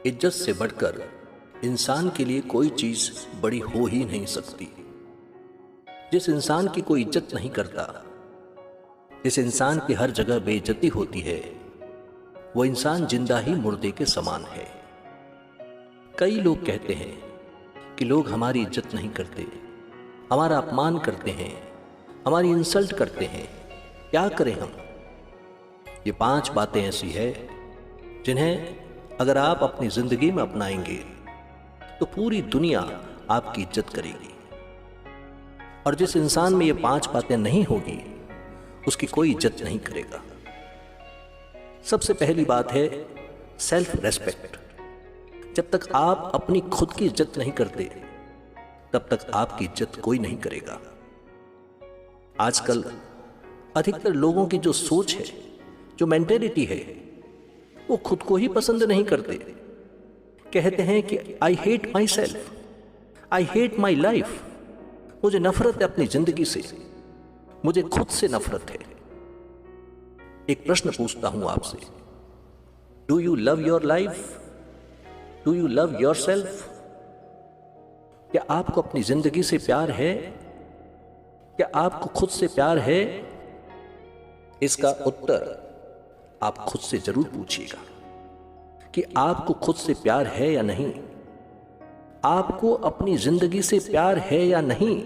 इज्जत से बढ़कर इंसान के लिए कोई चीज बड़ी हो ही नहीं सकती। जिस इंसान की कोई इज्जत नहीं करता, जिस इंसान की हर जगह बेइज्जती होती है, वो इंसान जिंदा ही मुर्दे के समान है। कई लोग कहते हैं कि लोग हमारी इज्जत नहीं करते, हमारा अपमान करते हैं, हमारी इंसल्ट करते हैं। क्या करें हम? ये 5 बातें ऐसी है जिन्हें अगर आप अपनी जिंदगी में अपनाएंगे तो पूरी दुनिया आपकी इज्जत करेगी। और जिस इंसान में ये 5 बातें नहीं होगी, उसकी कोई इज्जत नहीं करेगा। सबसे पहली बात है सेल्फ रेस्पेक्ट। जब तक आप अपनी खुद की इज्जत नहीं करते, तब तक आपकी इज्जत कोई नहीं करेगा। आजकल अधिकतर लोगों की जो सोच है, जो मेंटेलिटी है, वो खुद को ही पसंद नहीं करते। कहते हैं कि I hate my self, I hate my life. मुझे नफरत है अपनी जिंदगी से, मुझे खुद से नफरत है। एक प्रश्न पूछता हूं आपसे, do you love your life? Do you love your self? क्या आपको अपनी जिंदगी से प्यार है? क्या आपको खुद से प्यार है? इसका उत्तर आप खुद से जरूर पूछिएगा कि आपको खुद से प्यार है या नहीं। आपको अपनी जिंदगी से प्यार है या नहीं?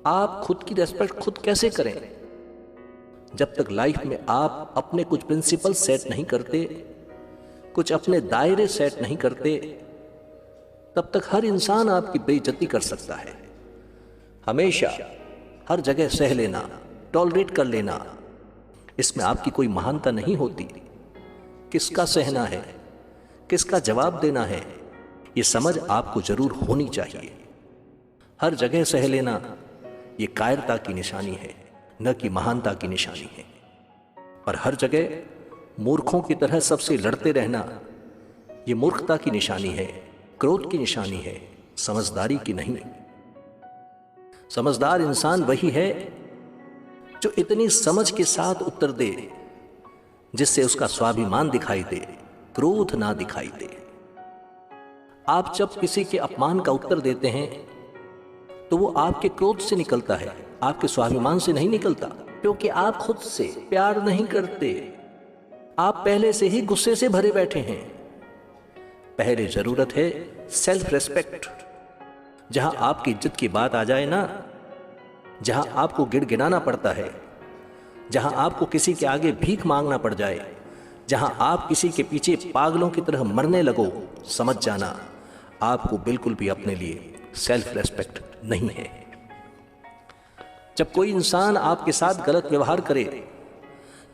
आप खुद की रेस्पेक्ट खुद कैसे करें? जब तक लाइफ में आप अपने कुछ प्रिंसिपल सेट नहीं करते, कुछ अपने दायरे सेट नहीं करते, तब तक हर इंसान आपकी बेइज्जती कर सकता है। हमेशा हर जगह सह लेना, टॉलरेट कर लेना, इसमें आपकी कोई महानता नहीं होती। किसका सहना है, किसका जवाब देना है, ये समझ आपको जरूर होनी चाहिए। हर जगह सह लेना ये कायरता की निशानी है, न कि महानता की निशानी है। और हर जगह मूर्खों की तरह सबसे लड़ते रहना ये मूर्खता की निशानी है, क्रोध की निशानी है, समझदारी की नहीं। समझदार इंसान वही है जो इतनी समझ के साथ उत्तर दे जिससे उसका स्वाभिमान दिखाई दे, क्रोध ना दिखाई दे। आप जब किसी के अपमान का उत्तर देते हैं तो वो आपके क्रोध से निकलता है, आपके स्वाभिमान से नहीं निकलता, क्योंकि आप खुद से प्यार नहीं करते। आप पहले से ही गुस्से से भरे बैठे हैं। पहले जरूरत है सेल्फ रेस्पेक्ट। जहां आपकी इज्जत की बात आ जाए ना, जहां आपको गिड़गिड़ाना पड़ता है, जहां आपको किसी के आगे भीख मांगना पड़ जाए, जहां आप किसी के पीछे पागलों की तरह मरने लगो, समझ जाना आपको बिल्कुल भी अपने लिए सेल्फ रेस्पेक्ट नहीं है। जब कोई इंसान आपके साथ गलत व्यवहार करे,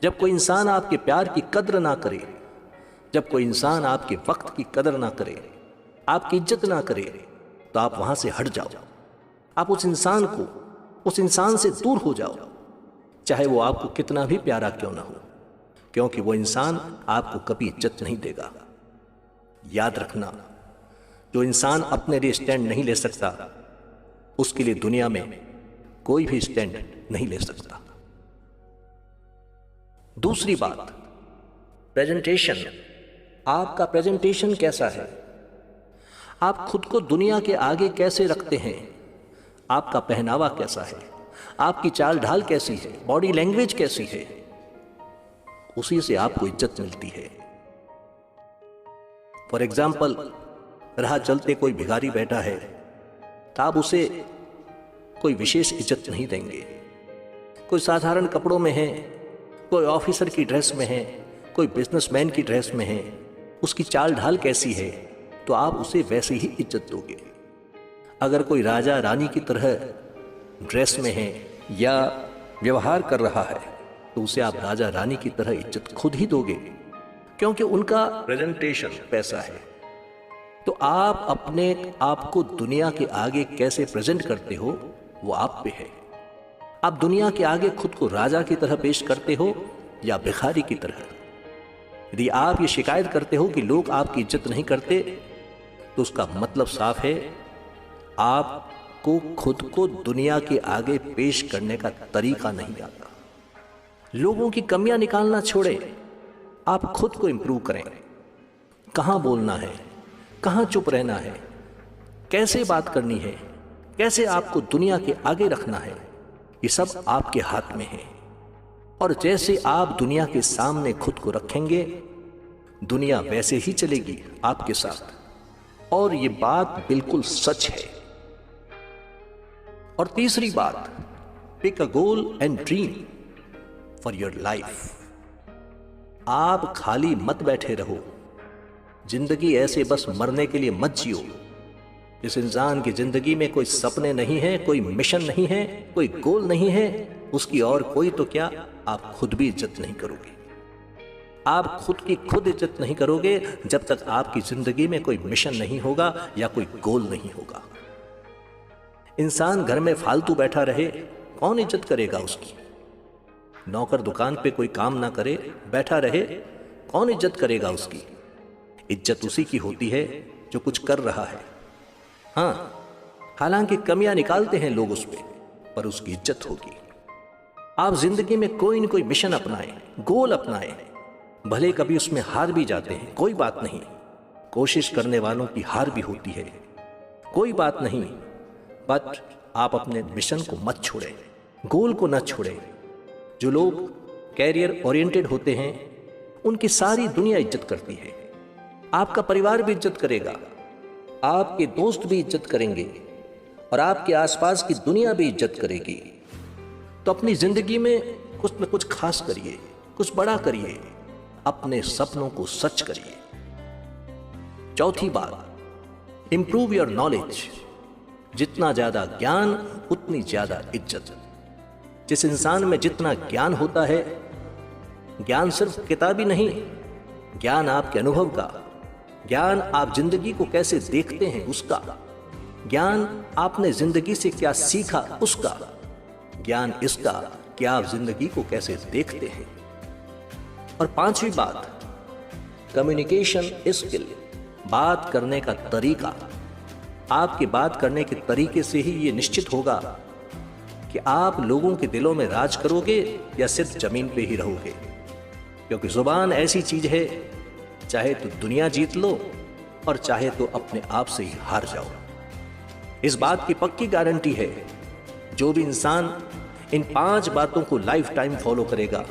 जब कोई इंसान आपके प्यार की कद्र ना करे, जब कोई इंसान आपके वक्त की कदर ना करे, आपकी इज्जत ना करे, तो आप वहां से हट जाओ। आप उस इंसान से दूर हो जाओ, चाहे वो आपको कितना भी प्यारा क्यों ना हो, क्योंकि वो इंसान आपको कभी इज्जत नहीं देगा। याद रखना, जो इंसान अपने लिए स्टैंड नहीं ले सकता, उसके लिए दुनिया में कोई भी स्टैंड नहीं ले सकता। दूसरी बात, प्रेजेंटेशन। आपका प्रेजेंटेशन कैसा है? आप खुद को दुनिया के आगे कैसे रखते हैं? आपका पहनावा कैसा है? आपकी चाल ढाल कैसी है? बॉडी लैंग्वेज कैसी है? उसी से आपको इज्जत मिलती है। फॉर एग्जाम्पल, राह चलते कोई भिखारी बैठा है तो आप उसे कोई विशेष इज्जत नहीं देंगे। कोई साधारण कपड़ों में है, कोई ऑफिसर की ड्रेस में है, कोई बिजनेसमैन की ड्रेस में है, उसकी चाल ढाल कैसी है तो आप उसे वैसे ही इज्जत दोगे। अगर कोई राजा रानी की तरह ड्रेस में है या व्यवहार कर रहा है तो उसे आप राजा रानी की तरह इज्जत खुद ही दोगे, क्योंकि उनका प्रेजेंटेशन पैसा है। तो आप अपने आप को दुनिया के आगे कैसे प्रेजेंट करते हो वो आप पे है। आप दुनिया के आगे खुद को राजा की तरह पेश करते हो या भिखारी की तरह। यदि आप ये शिकायत करते हो कि लोग आपकी इज्जत नहीं करते, तो उसका मतलब साफ है, आपको खुद को दुनिया के आगे पेश करने का तरीका नहीं आता। लोगों की कमियां निकालना छोड़े, आप खुद को इंप्रूव करें, कहाँ बोलना है, कहाँ चुप रहना है, कैसे बात करनी है, कैसे आपको दुनिया के आगे रखना है, ये सब आपके हाथ में है। और जैसे आप दुनिया के सामने खुद को रखेंगे, दुनिया वैसे ही चलेगी आपके साथ। और ये बात बिल्कुल सच है। और तीसरी बात, pick a goal and dream for your life. आप खाली मत बैठे रहो। जिंदगी ऐसे बस मरने के लिए मत जियो। जिस इंसान की जिंदगी में कोई सपने नहीं है, कोई मिशन नहीं है, कोई गोल नहीं है, उसकी और कोई तो क्या, आप खुद भी इज्जत नहीं करोगे। आप खुद की खुद इज्जत नहीं करोगे जब तक आपकी जिंदगी में कोई मिशन नहीं होगा या कोई गोल नहीं होगा। इंसान घर में फालतू बैठा रहे, कौन इज्जत करेगा उसकी? नौकर दुकान पे कोई काम ना करे, बैठा रहे, कौन इज्जत करेगा उसकी? इज्जत उसी की होती है जो कुछ कर रहा है। हाँ, हालांकि कमियां निकालते हैं लोग उस पर उसकी इज्जत होगी। आप जिंदगी में कोई न कोई मिशन अपनाएं, गोल अपनाएं। भले कभी उसमें हार भी जाते हैं, कोई बात नहीं। कोशिश करने वालों की हार भी होती है, कोई बात नहीं। बट आप अपने मिशन को मत छोड़ें, गोल को न छोड़ें। जो लोग कैरियर ओरिएंटेड होते हैं, उनकी सारी दुनिया इज्जत करती है। आपका परिवार भी इज्जत करेगा, आपके दोस्त भी इज्जत करेंगे और आपके आसपास की दुनिया भी इज्जत करेगी। तो अपनी जिंदगी में कुछ न कुछ खास करिए, कुछ बड़ा करिए, अपने सपनों को सच करिए। चौथी बात, इंप्रूव योर नॉलेज। जितना ज्यादा ज्ञान उतनी ज्यादा इज्जत। जिस इंसान में जितना ज्ञान होता है, ज्ञान सिर्फ किताबी नहीं, ज्ञान आपके अनुभव का, ज्ञान आप जिंदगी को कैसे देखते हैं उसका, ज्ञान आपने जिंदगी से क्या सीखा उसका, ज्ञान इसका कि आप जिंदगी को कैसे देखते हैं। और पांचवी बात, कम्युनिकेशन स्किल। बात करने का तरीका। आपके बात करने के तरीके से ही ये निश्चित होगा कि आप लोगों के दिलों में राज करोगे या सिर्फ जमीन पे ही रहोगे। क्योंकि जुबान ऐसी चीज है, चाहे तो दुनिया जीत लो और चाहे तो अपने आप से ही हार जाओ। इस बात की पक्की गारंटी है, जो भी इंसान इन 5 बातों को लाइफ टाइम फॉलो करेगा,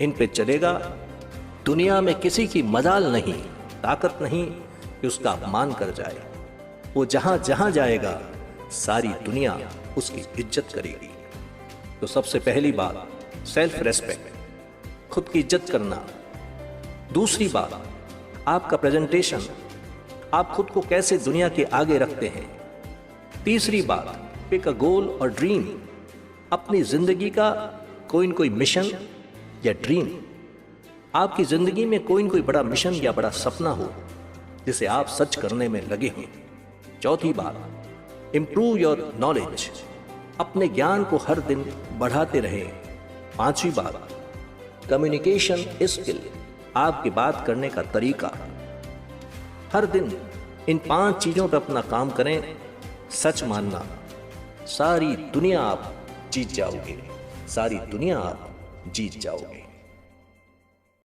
इन पे चलेगा, दुनिया में किसी की मजाल नहीं, ताकत नहीं कि उसका अपमान कर जाए। वो जहां जहां जाएगा, सारी दुनिया उसकी इज्जत करेगी। तो सबसे पहली बात, सेल्फ रेस्पेक्ट, खुद की इज्जत करना। दूसरी बात, आपका प्रेजेंटेशन, आप खुद को कैसे दुनिया के आगे रखते हैं। तीसरी बात, पिक अ गोल और ड्रीम। अपनी जिंदगी का कोई न कोई मिशन या ड्रीम। आपकी जिंदगी में कोई न कोई बड़ा मिशन या बड़ा सपना हो जिसे आप सच करने में लगे हों। चौथी बात, इंप्रूव योर नॉलेज। अपने ज्ञान को हर दिन बढ़ाते रहें। पांचवी बात, कम्युनिकेशन स्किल। आपकी बात करने का तरीका। हर दिन इन 5 चीजों पर अपना काम करें। सच मानना, सारी दुनिया आप जीत जाओगे, सारी दुनिया आप जीत जाओगे।